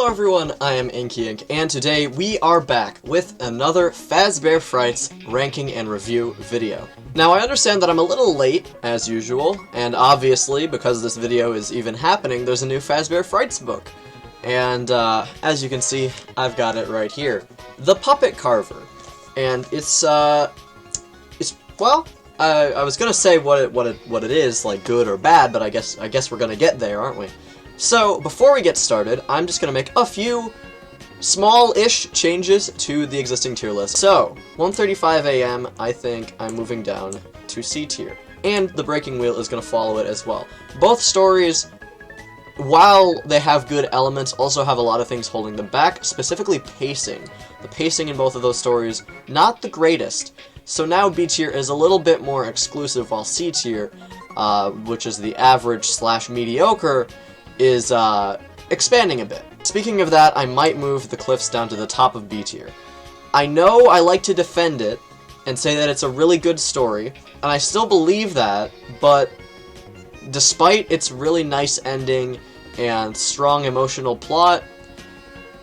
everyone, I am Inkyink, and today we are back with another Fazbear Frights ranking and review video. Now, I understand that I'm a little late, as usual, and obviously, because this video is even happening, there's a new Fazbear Frights book. And, as you can see, I've got it right here. The Puppet Carver. And I was gonna say what it is, like good or bad, but I guess we're gonna get there, aren't we? So, before we get started, I'm just going to make a few small-ish changes to the existing tier list. So, 1:35 a.m., I think I'm moving down to C tier. And the Breaking Wheel is going to follow it as well. Both stories, while they have good elements, also have a lot of things holding them back, specifically pacing. The pacing in both of those stories, not the greatest. So now B tier is a little bit more exclusive, while C tier, which is the average/mediocre, is expanding a bit. Speaking of that, I might move the Cliffs down to the top of B tier. I know I like to defend it and say that it's a really good story, and I still believe that, but despite its really nice ending and strong emotional plot,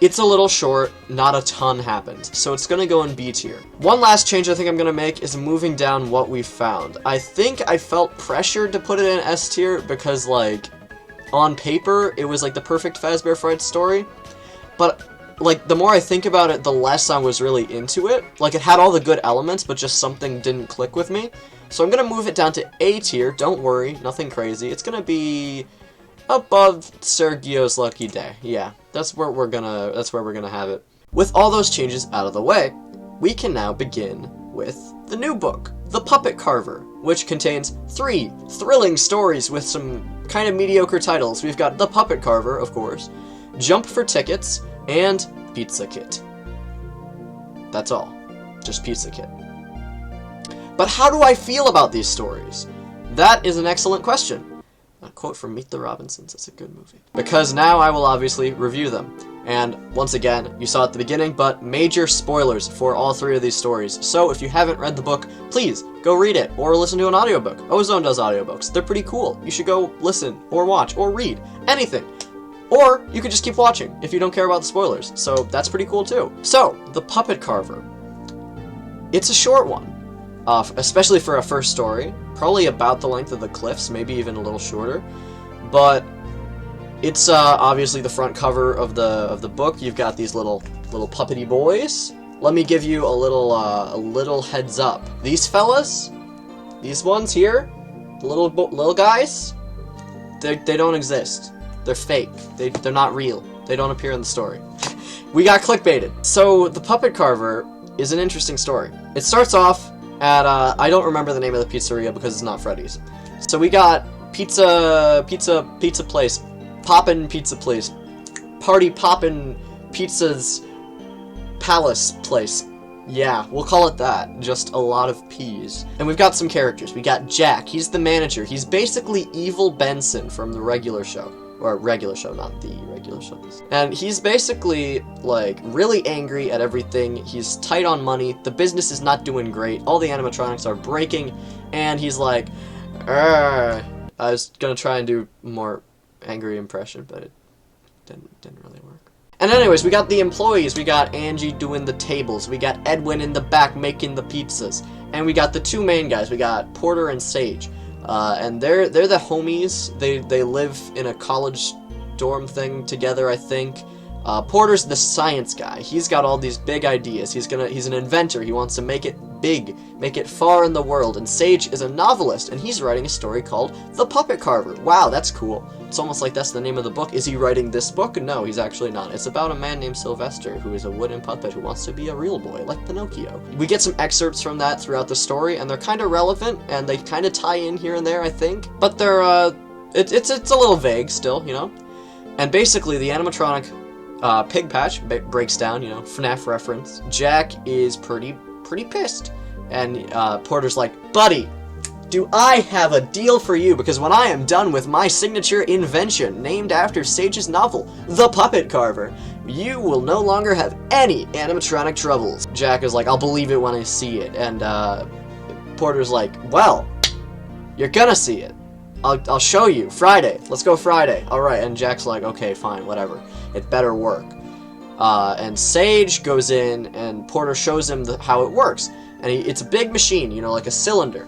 it's a little short, not a ton happens, so it's gonna go in B tier. One last change I think I'm gonna make is moving down What We Found. I think I felt pressured to put it in S tier because, like, on paper, it was like the perfect Fazbear Frights story, but like the more I think about it, the less I was really into it. Like, it had all the good elements, but just something didn't click with me. So I'm gonna move it down to A tier. Don't worry, nothing crazy. It's gonna be above Sergio's Lucky Day. Yeah, that's where we're gonna have it. With all those changes out of the way, we can now begin with the new book, The Puppet Carver, which contains 3 thrilling stories with some kind of mediocre titles. We've got The Puppet Carver, of course, Jump for Tickets, and Pizza Kit. That's all. Just Pizza Kit. But how do I feel about these stories? That is an excellent question. A quote from Meet the Robinsons. It's a good movie. Because now I will obviously review them. And once again, you saw at the beginning, but major spoilers for all 3 of these stories. So if you haven't read the book, please go read it or listen to an audiobook. Ozone does audiobooks. They're pretty cool. You should go listen or watch or read anything. Or you could just keep watching if you don't care about the spoilers. So that's pretty cool too. So, The Puppet Carver. It's a short one, especially for a first story. Probably about the length of the Cliffs, maybe even a little shorter. But it's obviously the front cover of the book. You've got these little puppety boys. Let me give you a little heads up. These fellas, these ones here, the little guys, they don't exist. They're fake. They're not real. They don't appear in the story. We got clickbaited. So The Puppet Carver is an interesting story. It starts off at I don't remember the name of the pizzeria because it's not Freddy's. So we got pizza place. Poppin' Pizza Place. Party Poppin' Pizza's Palace Place. Yeah, we'll call it that. Just a lot of P's. And we've got some characters. We got Jack. He's the manager. He's basically Evil Benson from the regular show. Or regular show, not the regular show. And he's basically, like, really angry at everything. He's tight on money. The business is not doing great. All the animatronics are breaking. And he's like, I was gonna try and do more angry impression, but it didn't really work. And anyways, we got the employees. We got Angie doing the tables. We got Edwin in the back making the pizzas. And we got the 2 main guys. We got Porter and Sage. And they're the homies. They live in a college dorm thing together, I think. Porter's the science guy. He's got all these big ideas. He's an inventor. He wants to make it big, make it far in the world. And Sage is a novelist, and he's writing a story called The Puppet Carver. Wow, that's cool. It's almost like that's the name of the book. Is he writing this book? No, he's actually not. It's about a man named Sylvester, who is a wooden puppet who wants to be a real boy, like Pinocchio. We get some excerpts from that throughout the story, and they're kind of relevant, and they kind of tie in here and there, I think. But they're, it's a little vague still, you know? And basically, the animatronic Pig Patch breaks down, you know, FNAF reference. Jack is pretty pissed. And Porter's like, buddy, do I have a deal for you? Because when I am done with my signature invention, named after Sage's novel, The Puppet Carver, you will no longer have any animatronic troubles. Jack is like, I'll believe it when I see it. And Porter's like, well, you're gonna see it. I'll show you. Friday. Let's go Friday. Alright, and Jack's like, okay, fine, whatever. It better work. And Sage goes in, and Porter shows him how it works. And it's a big machine, you know, like a cylinder.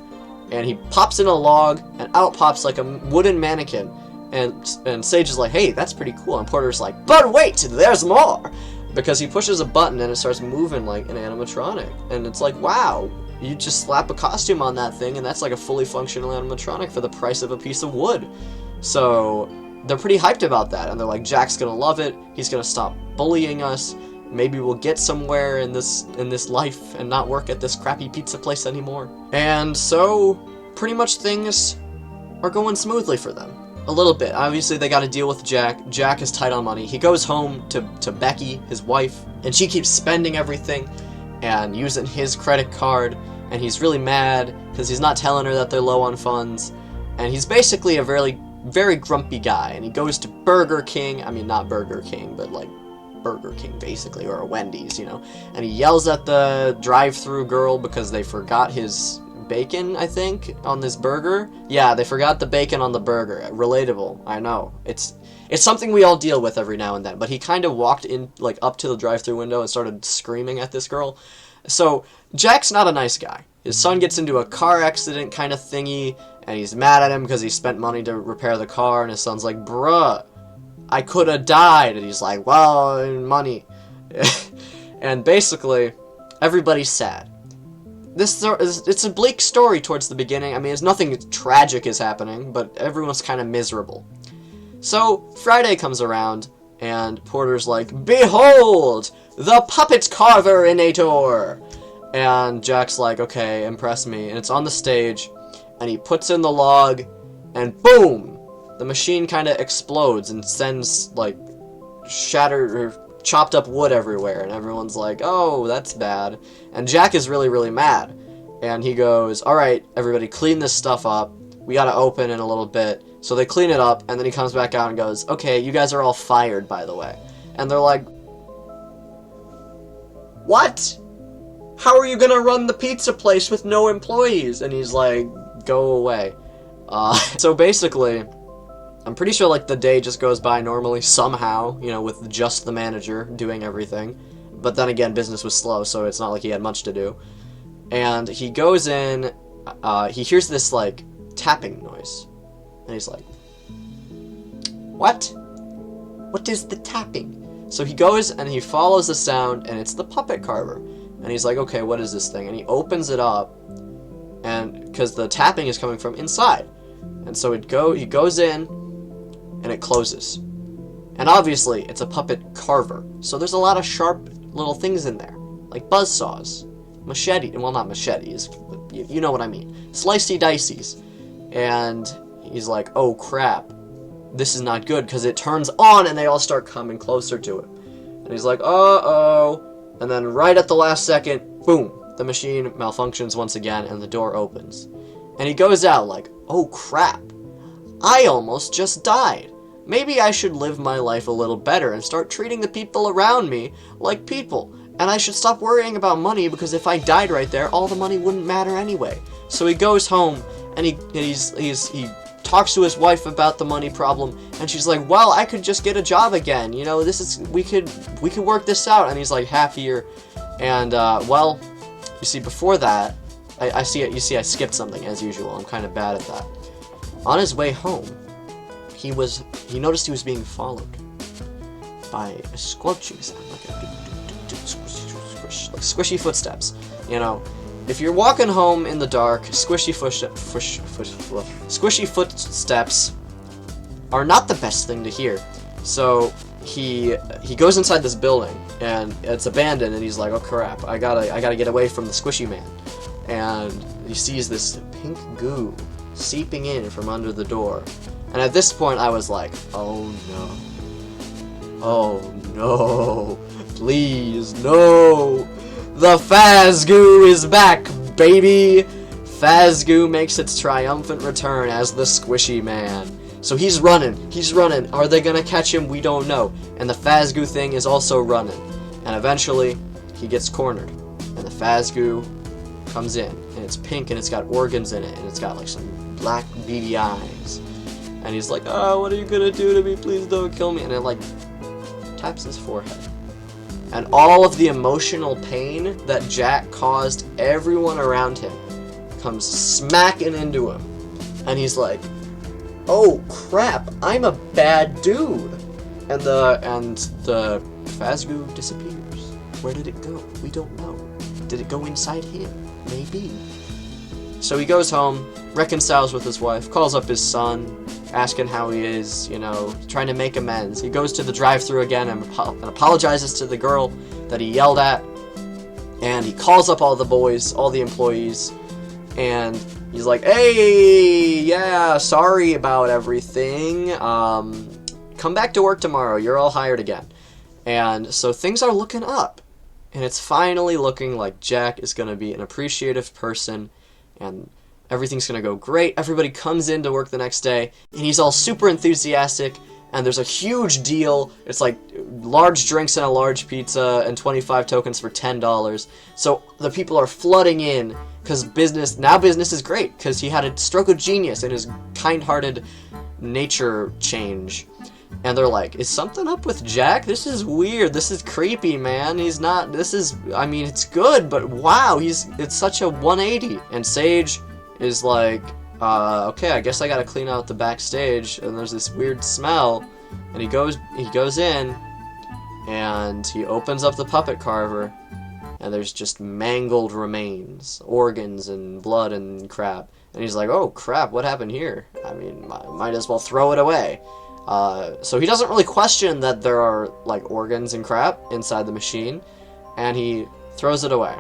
And he pops in a log, and out pops like a wooden mannequin. And Sage is like, hey, that's pretty cool. And Porter's like, but wait, there's more! Because he pushes a button and it starts moving like an animatronic. And it's like, wow, you just slap a costume on that thing and that's like a fully functional animatronic for the price of a piece of wood. So they're pretty hyped about that. And they're like, Jack's gonna love it. He's gonna stop bullying us. Maybe we'll get somewhere in this life and not work at this crappy pizza place anymore. And so pretty much things are going smoothly for them. A little bit. Obviously, they got to deal with Jack. Jack is tight on money. He goes home to Becky, his wife, and she keeps spending everything and using his credit card, and he's really mad because he's not telling her that they're low on funds, and he's basically a very, very grumpy guy, and he goes to Burger King. I mean, not Burger King, but like Burger King, basically, or a Wendy's, you know, and he yells at the drive-thru girl because they forgot his bacon, I think, on this burger. Yeah, they forgot the bacon on the burger. Relatable, I know. It's something we all deal with every now and then, but he kind of walked in, like, up to the drive-thru window and started screaming at this girl. So, Jack's not a nice guy. His son gets into a car accident kind of thingy, and he's mad at him because he spent money to repair the car, and his son's like, bruh, I could have died. And he's like, well, money. And basically, everybody's sad. It's a bleak story towards the beginning. I mean, it's nothing tragic is happening, but everyone's kind of miserable. So, Friday comes around, and Porter's like, behold, the Puppet Carver Inator! And Jack's like, okay, impress me. And it's on the stage, and he puts in the log, and boom! The machine kind of explodes and sends, like, shattered or chopped up wood everywhere, and everyone's like, oh, that's bad. And Jack is really, really mad. And he goes, alright, everybody, clean this stuff up. We gotta open in a little bit. So they clean it up, and then he comes back out and goes, okay, you guys are all fired, by the way. And they're like, what? How are you gonna run the pizza place with no employees? And he's like, go away. So basically, I'm pretty sure, like, the day just goes by normally somehow, you know, with just the manager doing everything. But then again, business was slow, so it's not like he had much to do. And he goes in, he hears this, like, tapping noise. And he's like, what? What is the tapping? So he goes and he follows the sound, and it's the Puppet Carver. And he's like, okay, what is this thing? And he opens it up, and because the tapping is coming from inside. And so he goes in, and it closes. And obviously, it's a Puppet Carver, so there's a lot of sharp little things in there, like buzzsaws, machete, well, not machetes, but you know what I mean, slicey-diceys. And he's like, oh crap, this is not good, because it turns on, and they all start coming closer to it. And he's like, uh-oh, and then right at the last second, boom, the machine malfunctions once again, and the door opens. And he goes out like, oh crap, I almost just died. Maybe I should live my life a little better and start treating the people around me like people. And I should stop worrying about money, because if I died right there, all the money wouldn't matter anyway. So he goes home, and he talks to his wife about the money problem, and she's like, well, I could just get a job again. You know, we could work this out. And he's like happier. And well, you see, before that, I skipped something as usual. I'm kind of bad at that. On his way home, he noticed he was being followed by a squelching sound, like squishy footsteps. You know, if you're walking home in the dark, squishy footsteps are not the best thing to hear. So he goes inside this building, and it's abandoned, and he's like, oh crap, I gotta get away from the squishy man. And he sees this pink goo seeping in from under the door. And at this point, I was like, oh no. Oh no. Please, no. The Fazgoo is back, baby. Fazgoo makes its triumphant return as the Squishy Man. So he's running. Are they gonna catch him? We don't know. And the Fazgoo thing is also running. And eventually, he gets cornered. And the Fazgoo comes in. And it's pink, and it's got organs in it. And it's got like some black beady eyes. And he's like, oh, what are you gonna do to me? Please don't kill me. And it like taps his forehead. and all of the emotional pain that Jack caused everyone around him comes smacking into him. And he's like, oh crap, I'm a bad dude. And the Fazgoo disappears. Where did it go? We don't know. Did it go inside him? Maybe. So he goes home, reconciles with his wife, calls up his son, asking how he is, you know, trying to make amends. He goes to the drive-thru again and apologizes to the girl that he yelled at. And he calls up all the boys, all the employees, and he's like, hey, yeah, sorry about everything. Come back to work tomorrow. You're all hired again. And so things are looking up. And it's finally looking like Jack is going to be an appreciative person, and everything's going to go great. Everybody comes in to work the next day, and he's all super enthusiastic, and there's a huge deal. It's like large drinks and a large pizza and 25 tokens for $10. So the people are flooding in because business is great, because he had a stroke of genius in his kind-hearted nature change. And they're like, is something up with Jack? This is weird. This is creepy, man. He's not, I mean, it's good, but wow, it's such a 180. And Sage is like, okay, I guess I gotta clean out the backstage, and there's this weird smell, and he goes in, and he opens up the Puppet Carver, and there's just mangled remains, organs and blood and crap. And he's like, oh crap, what happened here? I mean, might as well throw it away. So he doesn't really question that there are, like, organs and crap inside the machine, and he throws it away.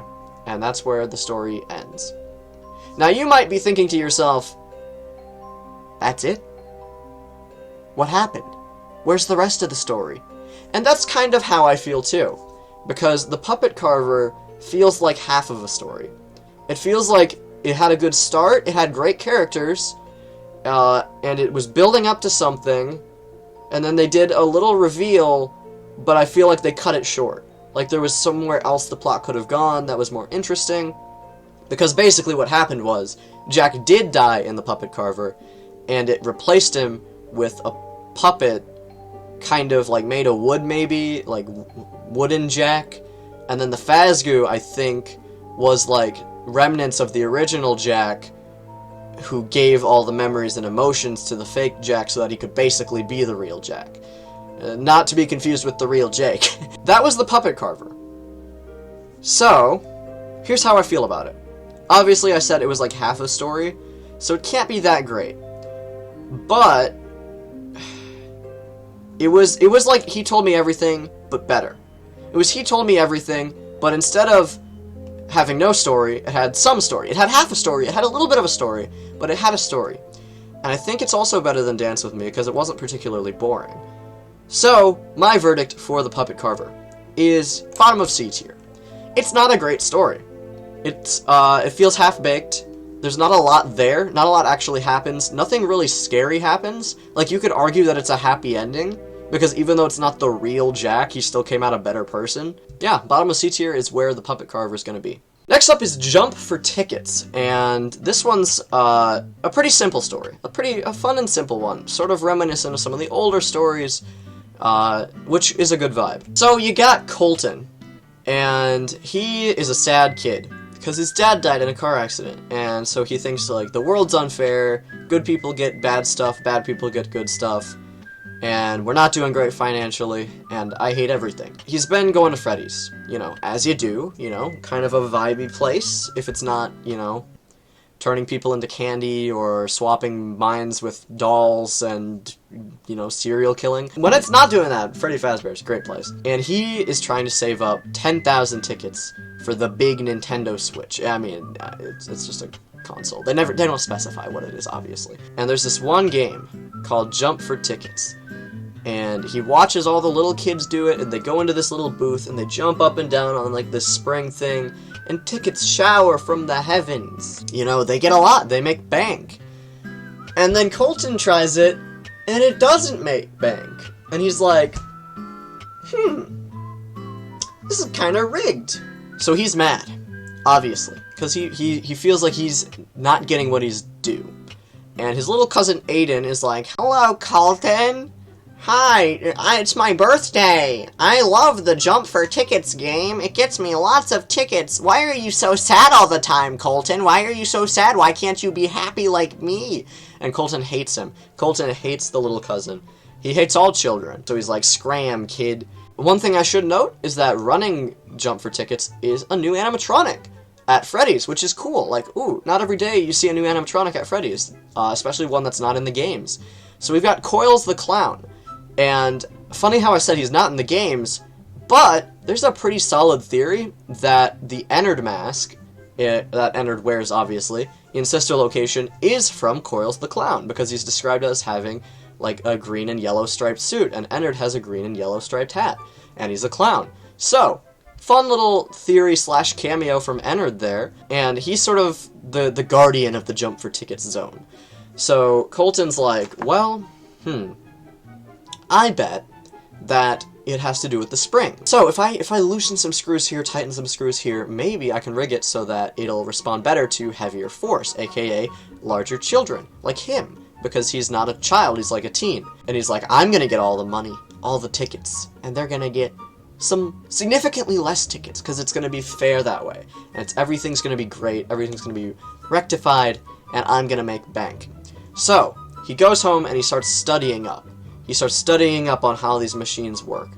And that's where the story ends. Now, you might be thinking to yourself, that's it? What happened? Where's the rest of the story? And that's kind of how I feel, too. Because the Puppet Carver feels like half of a story. It feels like it had a good start, it had great characters, and it was building up to something, and then they did a little reveal, but I feel like they cut it short. Like there was somewhere else the plot could have gone that was more interesting. Because basically what happened was, Jack did die in the Puppet Carver, and it replaced him with a puppet, kind of like made of wood maybe, like wooden Jack. And then the Fazgoo, I think, was like remnants of the original Jack, who gave all the memories and emotions to the fake Jack so that he could basically be the real Jack. Not to be confused with the real Jake. That was the Puppet Carver. So, here's how I feel about it. Obviously, I said it was like half a story, so it can't be that great. But it was like he told me everything, but better. It was he told me everything, but instead of having no story, it had some story. It had half a story, it had a little bit of a story, but it had a story. And I think it's also better than Dance With Me, because it wasn't particularly boring. So, my verdict for the Puppet Carver is bottom of C tier. It's not a great story. It feels half-baked. There's not a lot there. Not a lot actually happens. Nothing really scary happens. Like, you could argue that it's a happy ending, because even though it's not the real Jack, he still came out a better person. Yeah, bottom of C tier is where the Puppet Carver is going to be. Next up is Jump for Tickets, and this one's a pretty simple story. A fun and simple one, sort of reminiscent of some of the older stories, which is a good vibe. So you got Colton, and he is a sad kid, because his dad died in a car accident, and so he thinks, like, the world's unfair, good people get bad stuff, bad people get good stuff, and we're not doing great financially, and I hate everything. He's been going to Freddy's, you know, as you do, you know, kind of a vibey place, if it's not, you know, turning people into candy or swapping minds with dolls and, you know, serial killing. When it's not doing that, Freddy Fazbear is a great place. And he is trying to save up 10,000 tickets for the big Nintendo Switch. I mean, it's just a console. They don't specify what it is, obviously. And there's this one game called Jump for Tickets. And he watches all the little kids do it, and they go into this little booth, and they jump up and down on, like, this spring thing, and tickets shower from the heavens. You know, they get a lot, they make bank. And then Colton tries it, and it doesn't make bank. And he's like, this is kind of rigged. So he's mad, obviously, because he feels like he's not getting what he's due. And his little cousin Aiden is like, hello, Colton. Hi, it's my birthday. I love the Jump for Tickets game. It gets me lots of tickets. Why are you so sad all the time, Colton? Why are you so sad? Why can't you be happy like me? And Colton hates him. Colton hates the little cousin. He hates all children. So he's like, scram, kid. One thing I should note is that running Jump for Tickets is a new animatronic at Freddy's, which is cool. Like, ooh, not every day you see a new animatronic at Freddy's, especially one that's not in the games. So we've got Coils the Clown. And funny how I said he's not in the games, but there's a pretty solid theory that the Ennard mask, that Ennard wears obviously, in Sister Location is from Coils the Clown, because he's described as having like a green and yellow striped suit, and Ennard has a green and yellow striped hat, and he's a clown. So, fun little theory slash cameo from Ennard there, and he's sort of the guardian of the Jump for Tickets zone. So Colton's like, well, I bet that it has to do with the spring. So if I loosen some screws here, tighten some screws here, maybe I can rig it so that it'll respond better to heavier force, aka larger children, like him, because he's not a child, he's like a teen. And he's like, I'm gonna get all the money, all the tickets, and they're gonna get some significantly less tickets, because it's gonna be fair that way. And everything's gonna be great, everything's gonna be rectified, and I'm gonna make bank. So, he goes home and he starts studying up. He starts studying up on how these machines work.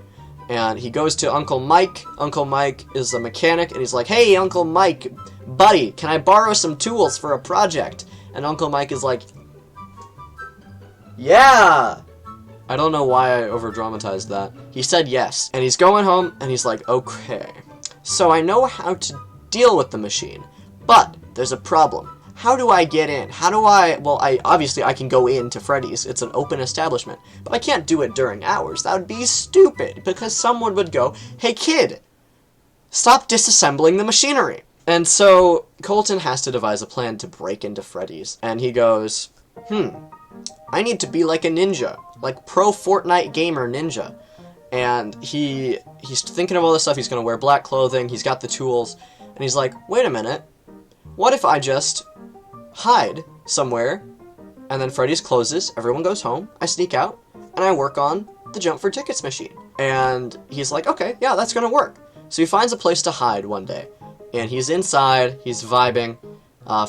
And he goes to Uncle Mike. Uncle Mike is a mechanic, and he's like, hey, Uncle Mike, buddy, can I borrow some tools for a project? And Uncle Mike is like, yeah! I don't know why I over-dramatized that. He said yes. And he's going home, and he's like, okay, so I know how to deal with the machine, but there's a problem. How do I get in? How do well, obviously I can go into Freddy's. It's an open establishment. But I can't do it during hours. That would be stupid, because someone would go, hey kid, stop disassembling the machinery. And so Colton has to devise a plan to break into Freddy's. And he goes, I need to be like a ninja, like pro Fortnite gamer ninja. And he's thinking of all this stuff. He's going to wear black clothing. He's got the tools. And he's like, wait a minute. What if I just hide somewhere, and then Freddy's closes, everyone goes home, I sneak out, and I work on the Jump for Tickets machine. And he's like, okay, yeah, that's gonna work. So he finds a place to hide one day, and he's inside, he's vibing.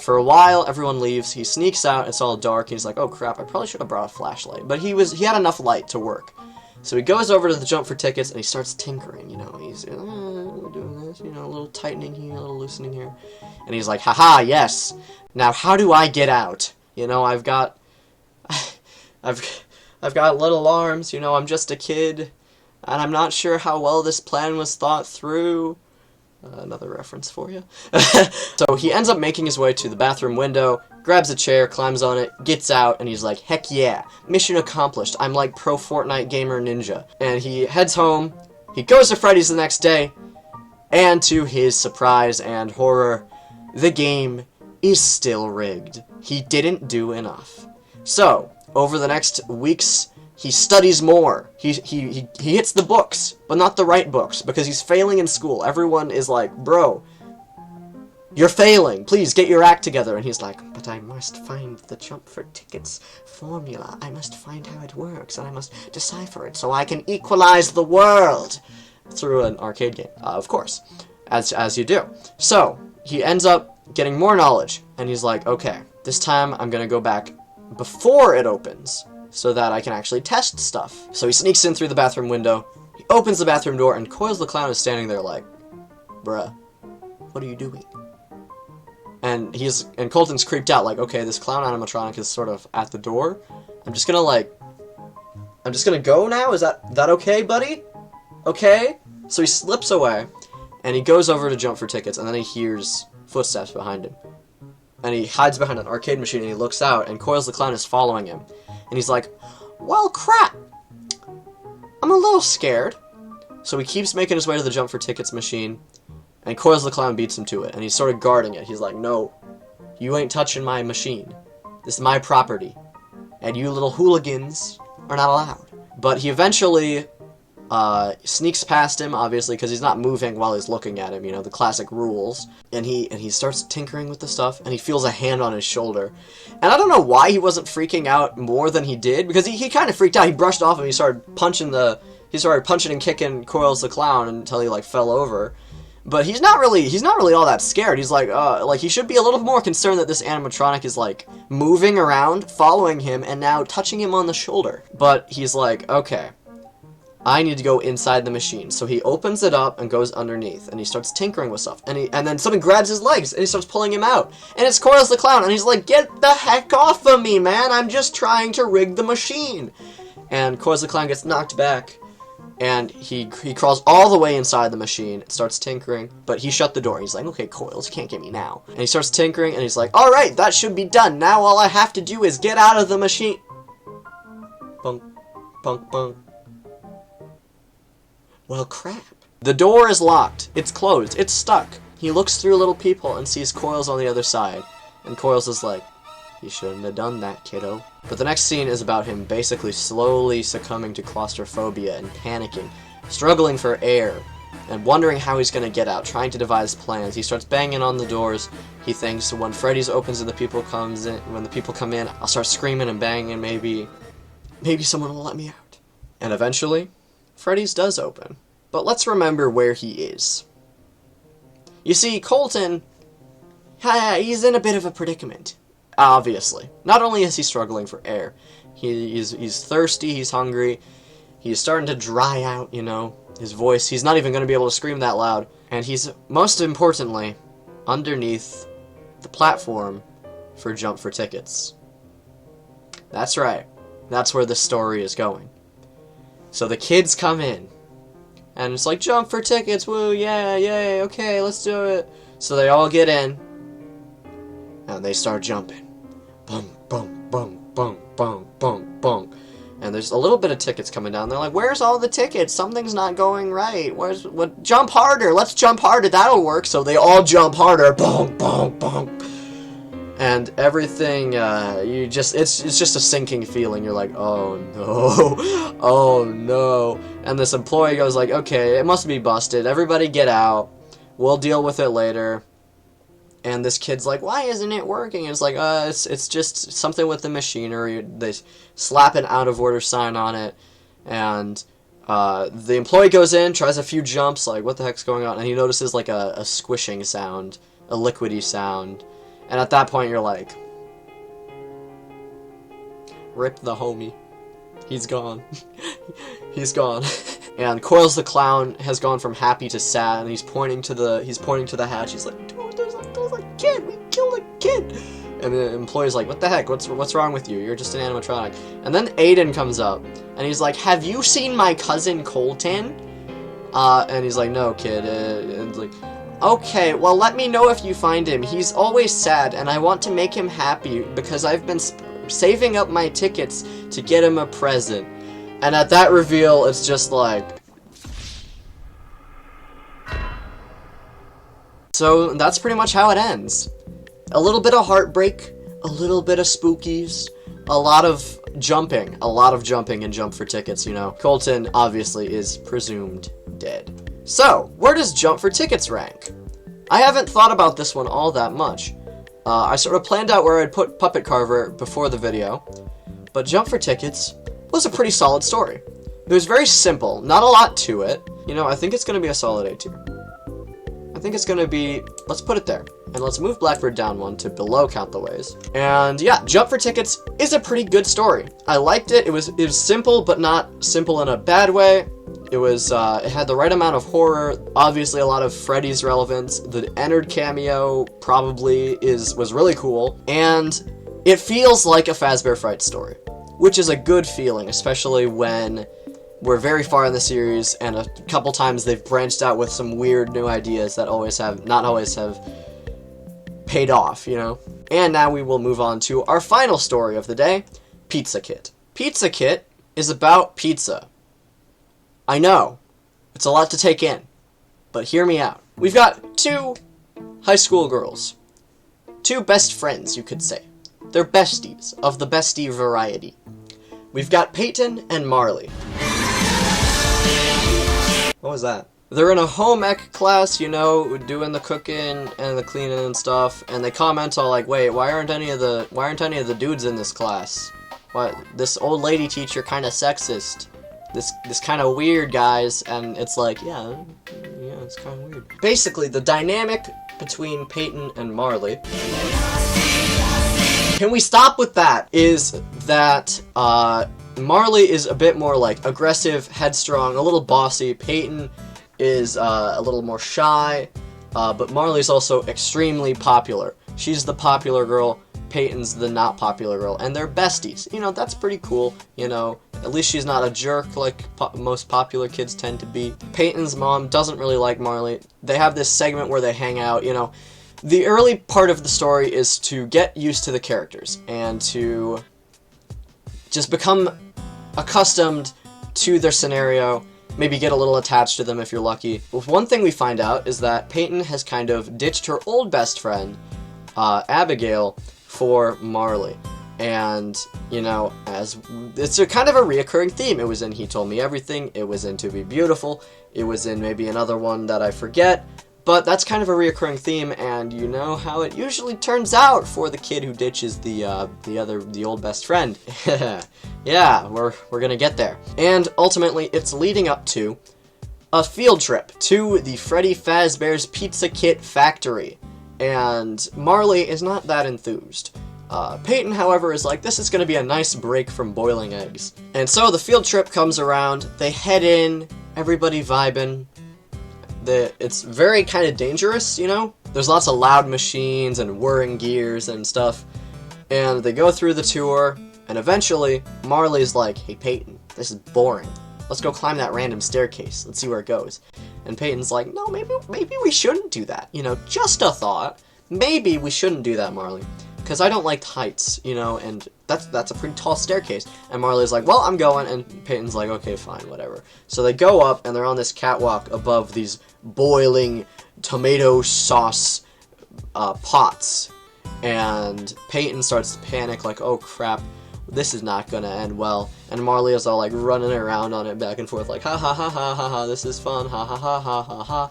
For a while, everyone leaves, he sneaks out, it's all dark, he's like, oh crap, I probably should have brought a flashlight. But he had enough light to work. So he goes over to the Jump for Tickets, and he starts tinkering, he's doing this, a little tightening here, a little loosening here. And he's like, haha, yes! Now how do I get out? I've got little arms, I'm just a kid, and I'm not sure how well this plan was thought through. Another reference for you. So he ends up making his way to the bathroom window, grabs a chair, climbs on it, gets out, and he's like, heck yeah, mission accomplished, I'm like pro Fortnite gamer ninja. And he heads home, he goes to Freddy's the next day, and to his surprise and horror, the game is still rigged. He didn't do enough. So, over the next weeks, he studies more. He hits the books, but not the right books, because he's failing in school. Everyone is like, bro, you're failing. Please get your act together. And he's like, but I must find the Jump for Tickets formula. I must find how it works, and I must decipher it so I can equalize the world. Through an arcade game, of course, as you do. So, he ends up getting more knowledge, and he's like, okay, this time I'm gonna go back before it opens, so that I can actually test stuff. So he sneaks in through the bathroom window, he opens the bathroom door, and Coils the Clown is standing there like, bruh, what are you doing? And Colton's creeped out, like, okay, this clown animatronic is sort of at the door. I'm just gonna go now? Is that okay, buddy? Okay? So he slips away, and he goes over to Jump for Tickets, and then he hears footsteps behind him. And he hides behind an arcade machine, and he looks out, and Coils the Clown is following him. And he's like, well, crap! I'm a little scared. So he keeps making his way to the Jump for Tickets machine, and Coils the Clown beats him to it, and he's sort of guarding it. He's like, no, you ain't touching my machine. This is my property. And you little hooligans are not allowed. But he eventually sneaks past him, obviously, because he's not moving while he's looking at him, you know, the classic rules. And he starts tinkering with the stuff, and he feels a hand on his shoulder. And I don't know why he wasn't freaking out more than he did, because he kind of freaked out. He brushed off him, he started punching and kicking Coils the Clown until he, like, fell over. But he's not really all that scared. He's like he should be a little more concerned that this animatronic is, like, moving around, following him, and now touching him on the shoulder. But he's like, okay, I need to go inside the machine. So he opens it up and goes underneath, and he starts tinkering with stuff. And then something grabs his legs, and he starts pulling him out. And it's Coils the Clown, and he's like, get the heck off of me, man! I'm just trying to rig the machine! And Coils the Clown gets knocked back, and he crawls all the way inside the machine, starts tinkering, but he shut the door. He's like, okay, Coils, you can't get me now. And he starts tinkering, and he's like, alright, that should be done. Now all I have to do is get out of the machine. Bunk, bunk, bunk. Well, crap. The door is locked. It's closed. It's stuck. He looks through a little peephole and sees Coils on the other side. And Coils is like, you shouldn't have done that, kiddo. But the next scene is about him basically slowly succumbing to claustrophobia and panicking, struggling for air, and wondering how he's going to get out, trying to devise plans. He starts banging on the doors. He thinks when Freddy's opens and the people come in, I'll start screaming and banging, and maybe someone will let me out. And eventually, Freddy's does open. But let's remember where he is. You see, Colton, he's in a bit of a predicament. Obviously. Not only is he struggling for air, he's thirsty, he's hungry, he's starting to dry out, you know, his voice. He's not even going to be able to scream that loud. And he's, most importantly, underneath the platform for Jump for Tickets. That's right. That's where the story is going. So the kids come in, and it's like, jump for tickets, woo, yeah, yay, okay, let's do it. So they all get in, and they start jumping. Bum, bum, bum, bum, bum, bum, bum. And there's a little bit of tickets coming down. They're like, where's all the tickets? Something's not going right. Jump harder, let's jump harder, that'll work. So they all jump harder, bum, bum, bum. And everything, it's just a sinking feeling. You're like, oh no, oh no. And this employee goes like, okay, it must be busted. Everybody get out. We'll deal with it later. And this kid's like, why isn't it working? And it's like, it's just something with the machinery. They slap an out of order sign on it. And the employee goes in, tries a few jumps, like, what the heck's going on? And he notices like a squishing sound, a liquidy sound. And at that point, you're like, rip the homie. He's gone. He's gone. And Coils the Clown has gone from happy to sad, and he's pointing to the hatch. He's like, dude, there's a kid. We killed a kid. And the employee's like, what the heck? What's wrong with you? You're just an animatronic. And then Aiden comes up, and he's like, have you seen my cousin Colton? And he's like, no, kid. And it's like, okay, well, let me know if you find him. He's always sad, and I want to make him happy because I've been saving up my tickets to get him a present. And at that reveal, it's just like... So, that's pretty much how it ends. A little bit of heartbreak, a little bit of spookies, a lot of jumping and Jump for Tickets, you know. Colton, obviously, is presumed dead. So, where does Jump for Tickets rank? I haven't thought about this one all that much. I sort of planned out where I'd put Puppet Carver before the video, but Jump for Tickets was a pretty solid story. It was very simple, not a lot to it. You know, I think it's going to be a solid A tier. I think it's going to be, let's put it there. And let's move Blackbird down one to below Count the Ways. And yeah, Jump for Tickets is a pretty good story. I liked it. It was simple, but not simple in a bad way. It was, it had the right amount of horror, obviously a lot of Freddy's relevance. The Ennard cameo probably was really cool. And it feels like a Fazbear Frights story, which is a good feeling, especially when we're very far in the series, and a couple times they've branched out with some weird new ideas that not always have paid off, you know? And now we will move on to our final story of the day, Pizza Kit. Pizza Kit is about pizza. I know, it's a lot to take in, but hear me out. We've got two high school girls. Two best friends, you could say. They're besties, of the bestie variety. We've got Peyton and Marley. What was that? They're in a home ec class, you know, doing the cooking and the cleaning and stuff, and they comment all like, "Wait, why aren't any of the dudes in this class? What? This old lady teacher kind of sexist. This kind of weird, guys." And it's like, yeah, it's kind of weird. Basically, the dynamic between Peyton and Marley. Can we stop with that? Is that Marley is a bit more like aggressive, headstrong, a little bossy. Peyton is a little more shy, but Marley's also extremely popular. She's the popular girl, Peyton's the not popular girl, and they're besties. You know, that's pretty cool, you know. At least she's not a jerk like most popular kids tend to be. Peyton's mom doesn't really like Marley. They have this segment where they hang out, you know. The early part of the story is to get used to the characters and to just become accustomed to their scenario, maybe get a little attached to them if you're lucky. One thing we find out is that Peyton has kind of ditched her old best friend, Abigail, for Marley. And, you know, it's a kind of a reoccurring theme. It was in He Told Me Everything, it was in To Be Beautiful, it was in maybe another one that I forget, but that's kind of a reoccurring theme, and you know how it usually turns out for the kid who ditches the old best friend. Yeah, we're gonna get there. And ultimately, it's leading up to a field trip to the Freddy Fazbear's Pizza Kit factory, and Marley is not that enthused. Peyton, however, is like, this is gonna be a nice break from boiling eggs. And so the field trip comes around, they head in, everybody vibing. It's very kind of dangerous, you know? There's lots of loud machines and whirring gears and stuff. And they go through the tour, and eventually, Marley's like, "Hey Peyton, this is boring. Let's go climb that random staircase. Let's see where it goes." And Peyton's like, "No, maybe we shouldn't do that. You know, just a thought. Maybe we shouldn't do that, Marley. Because I don't like heights, you know, and that's a pretty tall staircase." And Marley's like, "Well, I'm going," and Peyton's like, "Okay, fine, whatever." So they go up, and they're on this catwalk above these boiling tomato sauce pots. And Peyton starts to panic, like, "Oh crap, this is not gonna end well." And Marley is all like running around on it back and forth, like, "Ha ha ha ha ha ha, this is fun, ha ha ha ha ha ha.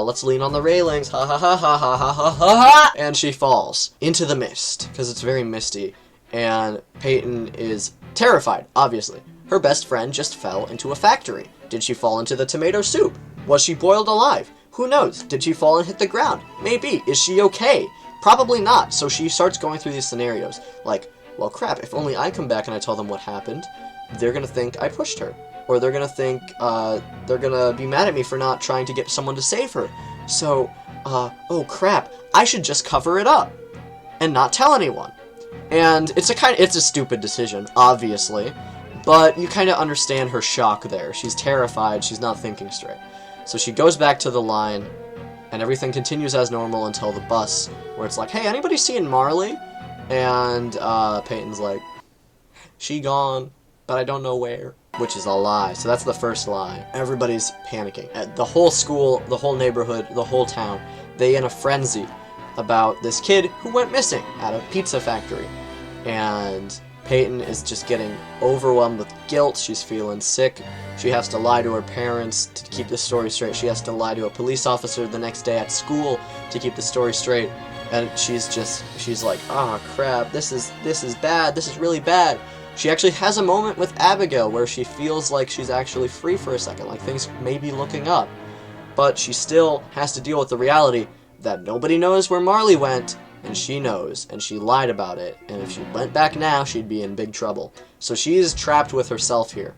Let's lean on the railings, ha ha ha ha ha ha ha ha." And she falls into the mist, because it's very misty. And Peyton is terrified, obviously. Her best friend just fell into a factory. Did she fall into the tomato soup? Was she boiled alive? Who knows? Did she fall and hit the ground? Maybe. Is she okay? Probably not. So she starts going through these scenarios. Like, well, crap, if only I come back and I tell them what happened, they're gonna think I pushed her. Or they're gonna think, they're gonna be mad at me for not trying to get someone to save her. So, oh crap, I should just cover it up and not tell anyone. And it's a stupid decision, obviously, but you kind of understand her shock there. She's terrified, she's not thinking straight. So she goes back to the line, and everything continues as normal until the bus, where it's like, "Hey, anybody seen Marley?" And Peyton's like, "She gone, but I don't know where." Which is a lie. So that's the first lie. Everybody's panicking. The whole school, the whole neighborhood, the whole town, they in a frenzy about this kid who went missing at a pizza factory. And Peyton is just getting overwhelmed with guilt. She's feeling sick. She has to lie to her parents to keep the story straight. She has to lie to a police officer the next day at school to keep the story straight. And she's like, "Oh crap, this is bad. This is really bad." She actually has a moment with Abigail where she feels like she's actually free for a second, like things may be looking up. But she still has to deal with the reality that nobody knows where Marley went, and she knows, and she lied about it, and if she went back now, she'd be in big trouble. So she is trapped with herself here.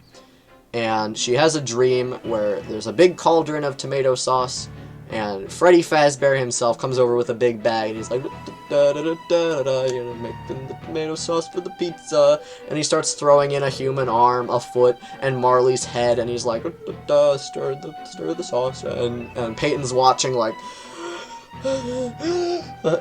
And she has a dream where there's a big cauldron of tomato sauce, and Freddy Fazbear himself comes over with a big bag, and he's like, you know, making the tomato sauce for the pizza, and he starts throwing in a human arm, a foot, and Marley's head, and he's like, stir the sauce, and Peyton's watching like,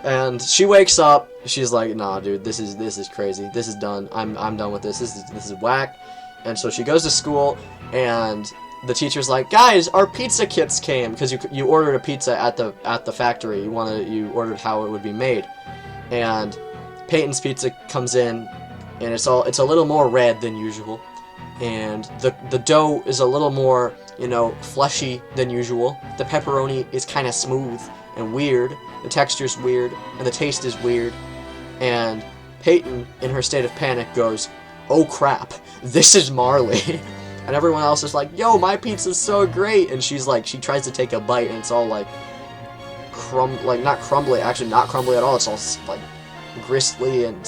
and she wakes up, she's like, "Nah, dude, this is crazy, this is done, I'm done with this is whack." And so she goes to school, and the teacher's like, "Guys, our pizza kits came," because you ordered a pizza at the factory. You ordered how it would be made, and Peyton's pizza comes in, and it's a little more red than usual, and the dough is a little more, you know, fleshy than usual. The pepperoni is kind of smooth and weird. The texture's weird, and the taste is weird. And Peyton, in her state of panic, goes, "Oh crap, this is Marley." And everyone else is like, "Yo, my pizza's so great." And she's like, she tries to take a bite, and it's all like, not crumbly, actually not crumbly at all. It's all like gristly and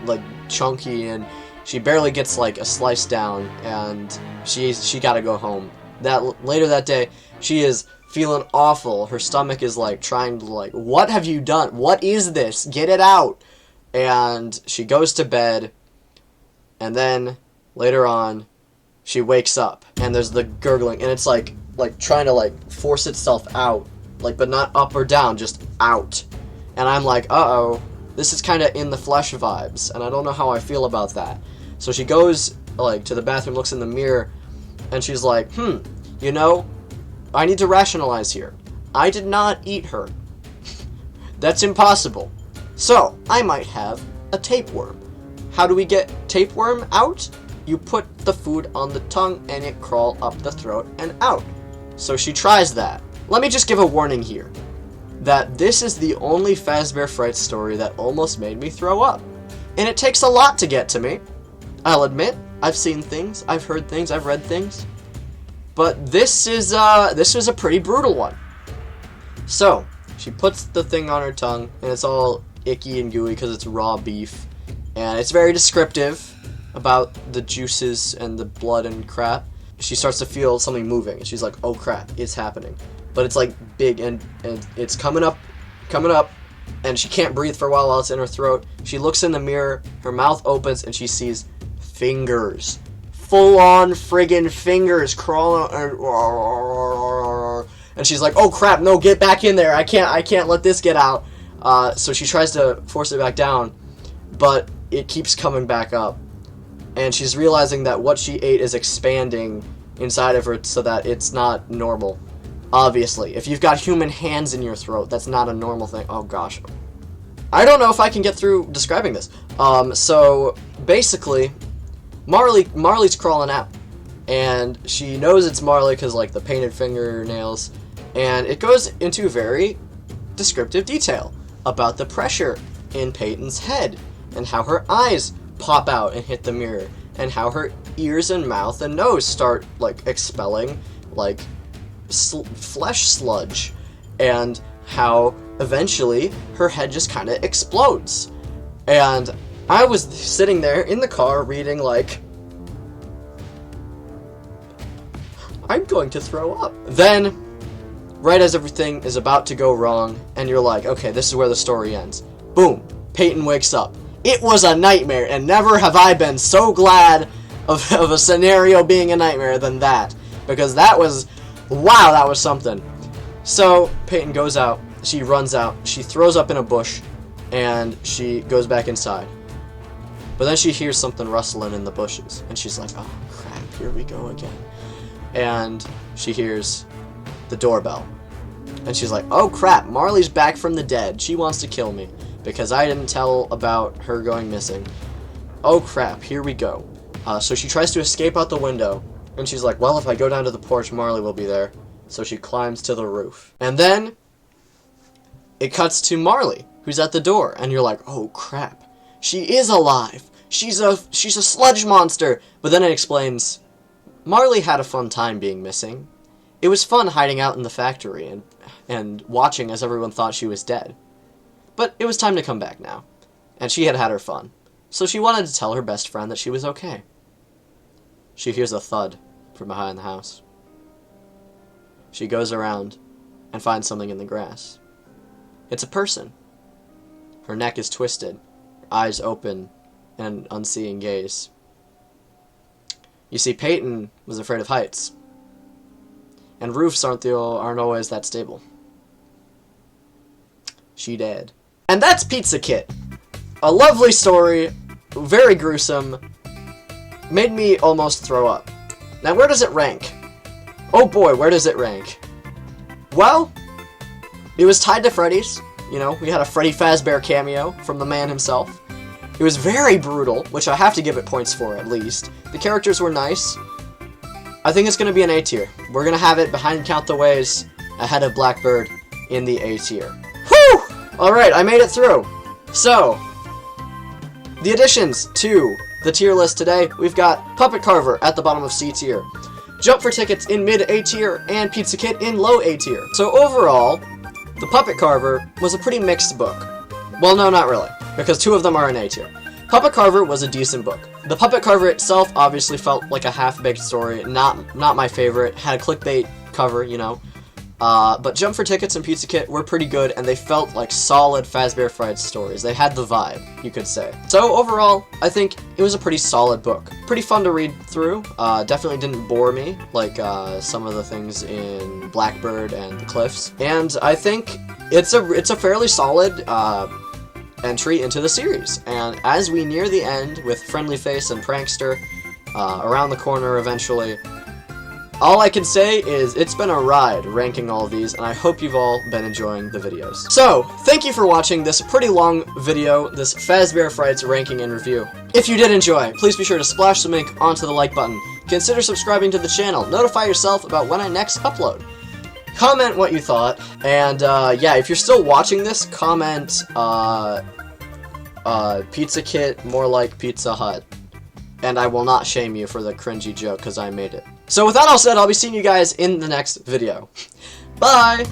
like chunky, and she barely gets like a slice down, and she gotta go home. Later that day, she is feeling awful. Her stomach is like trying to like, "What have you done? What is this? Get it out." And she goes to bed, and then later on she wakes up, and there's the gurgling, and it's like trying to like force itself out, like, but not up or down, just out. And I'm like, uh-oh, this is kind of in the flesh vibes, and I don't know how I feel about that. So she goes like to the bathroom, looks in the mirror, and she's like, you know, I need to rationalize here. I did not eat her. That's impossible. So I might have a tapeworm. How do we get tapeworm out? You put the food on the tongue and it crawl up the throat and out. So she tries that. Let me just give a warning here, that this is the only Fazbear Frights story that almost made me throw up. And it takes a lot to get to me. I'll admit, I've seen things, I've heard things, I've read things. But this was a pretty brutal one. So, she puts the thing on her tongue, and it's all icky and gooey because it's raw beef. And it's very descriptive about the juices and the blood and crap. She starts to feel something moving, and she's like, "Oh crap, it's happening." But it's like big, and it's coming up, and she can't breathe for a while it's in her throat. She looks in the mirror, her mouth opens, and she sees fingers. Full-on friggin' fingers crawling, and she's like, "Oh crap, no, get back in there, I can't let this get out." So she tries to force it back down, but it keeps coming back up. And she's realizing that what she ate is expanding inside of her so that it's not normal. Obviously, if you've got human hands in your throat, that's not a normal thing. Oh gosh. I don't know if I can get through describing this. So basically, Marley's crawling out. And she knows it's Marley because, like, the painted fingernails. And it goes into very descriptive detail about the pressure in Peyton's head, and how her eyes pop out and hit the mirror, and how her ears and mouth and nose start, like, expelling, like, flesh sludge, and how eventually her head just kind of explodes. And I was sitting there in the car reading, like, I'm going to throw up. Then, right as everything is about to go wrong, and you're like, okay, this is where the story ends. Boom, Peyton wakes up. It was a nightmare, and never have I been so glad of a scenario being a nightmare than that. Because that was, wow, that was something. So, Peyton goes out, she runs out, she throws up in a bush, and she goes back inside. But then she hears something rustling in the bushes, and she's like, oh crap, here we go again. And she hears the doorbell. And she's like, oh crap, Marley's back from the dead. She wants to kill me because I didn't tell about her going missing. Oh crap, here we go. So she tries to escape out the window, and she's like, well, if I go down to the porch, Marley will be there. So she climbs to the roof. And then it cuts to Marley, who's at the door, and you're like, oh crap, she is alive. She's a sludge monster. But then it explains, Marley had a fun time being missing. It was fun hiding out in the factory and watching as everyone thought she was dead. But it was time to come back now, and she had had her fun, so she wanted to tell her best friend that she was okay. She hears a thud from behind the house. She goes around and finds something in the grass. It's a person. Her neck is twisted, eyes open, and an unseeing gaze. You see, Peyton was afraid of heights, and roofs aren't always that stable. She dead. And that's Pizza Kit. A lovely story, very gruesome, made me almost throw up. Now, where does it rank? Oh boy, where does it rank? Well, it was tied to Freddy's. You know, we had a Freddy Fazbear cameo from the man himself. It was very brutal, which I have to give it points for at least. The characters were nice. I think it's going to be an A tier. We're going to have it behind Count the Ways, ahead of Blackbird in the A tier. Whew! Alright, I made it through. So, the additions to the tier list today, we've got Puppet Carver at the bottom of C tier, Jump for Tickets in mid A tier, and Pizza Kit in low A tier. So overall, the Puppet Carver was a pretty mixed book. Well, no, not really, because 2 of them are in A tier. Puppet Carver was a decent book. The Puppet Carver itself obviously felt like a half-baked story, not my favorite, had a clickbait cover, you know. But Jump for Tickets and Pizza Kit were pretty good, and they felt like solid Fazbear Frights stories. They had the vibe, you could say. So overall, I think it was a pretty solid book. Pretty fun to read through. Definitely didn't bore me, like some of the things in Blackbird and The Cliffs. And I think it's a fairly solid entry into the series. And as we near the end, with Friendly Face and Prankster around the corner eventually, all I can say is it's been a ride ranking all of these, and I hope you've all been enjoying the videos. So, thank you for watching this pretty long video, this Fazbear Frights ranking and review. If you did enjoy, please be sure to splash some ink onto the like button. Consider subscribing to the channel. Notify yourself about when I next upload. Comment what you thought, and yeah, if you're still watching this, comment Pizza Kit more like Pizza Hut. And I will not shame you for the cringy joke, because I made it. So with that all said, I'll be seeing you guys in the next video. Bye!